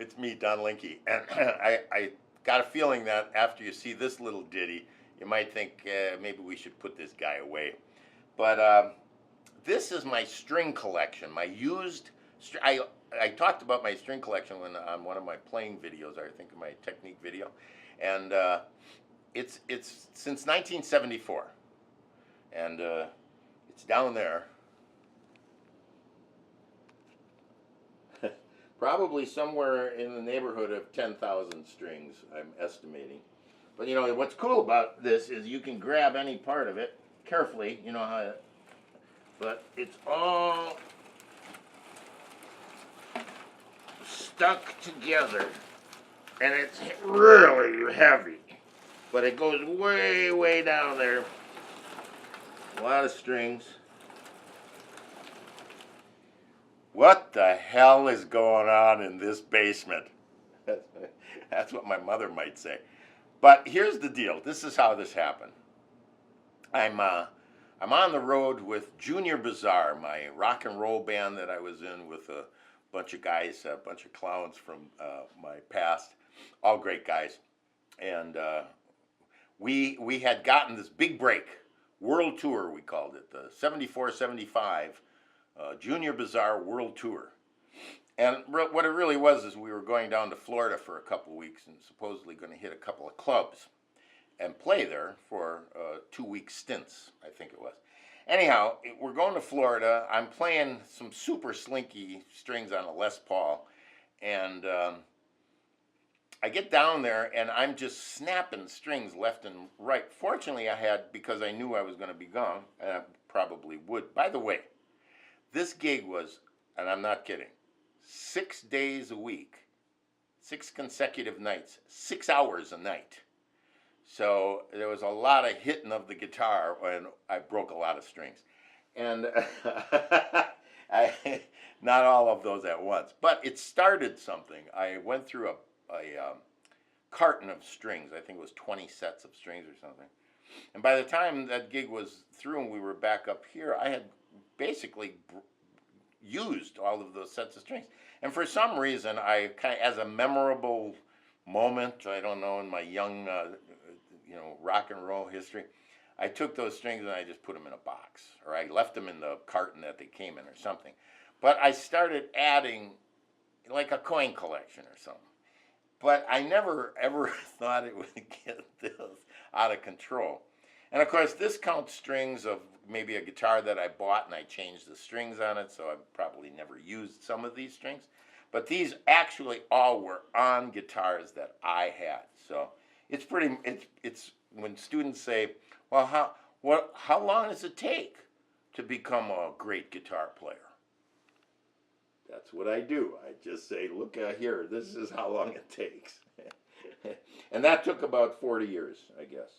it's me, Don Linky, and I got a feeling that after you see this little ditty, you might think maybe we should put this guy away. But this is my string collection, my used. I talked about my string collection on one of my playing videos, I think my technique video, and it's since 1974, and it's down there. Probably somewhere in the neighborhood of 10,000 strings, I'm estimating. But you know, what's cool about this is you can grab any part of it carefully, you know how, but it's all stuck together. And it's really heavy. But it goes way, way down there. A lot of strings. What the hell is going on in this basement? That's what my mother might say. But here's the deal. This is how this happened. I'm on the road with Junior Bizarre, my rock and roll band that I was in with a bunch of guys, a bunch of clowns from my past, all great guys. And we had gotten this big break, world tour we called it, the 74-75 Junior Bizarre World Tour. And what it really was is we were going down to Florida for a couple of weeks and supposedly going to hit a couple of clubs and play there for 2-week stints, I think it was. Anyhow, we're going to Florida. I'm playing some super slinky strings on a Les Paul, and I get down there and I'm just snapping strings left and right. Fortunately, I had, because I knew I was going to be gone, and I probably would. By the way, this gig was, and I'm not kidding, 6 days a week, 6 consecutive nights, 6 hours a night. So there was a lot of hitting of the guitar, and I broke a lot of strings. And not all of those at once, but it started something. I went through a carton of strings. I think it was 20 sets of strings or something. And by the time that gig was through and we were back up here, I had basically used all of those sets of strings. And for some reason, I kind of, as a memorable moment, I don't know, in my young, rock and roll history, I took those strings and I just put them in a box, or I left them in the carton that they came in or something. But I started adding, like a coin collection or something. But I never, ever thought it would get this out of control. And of course, this counts strings of maybe a guitar that I bought and I changed the strings on it, so I probably never used some of these strings. But these actually all were on guitars that I had. So it's pretty, it's when students say, well, how long does it take to become a great guitar player? That's what I do. I just say, look here, this is how long it takes. And that took about 40 years, I guess.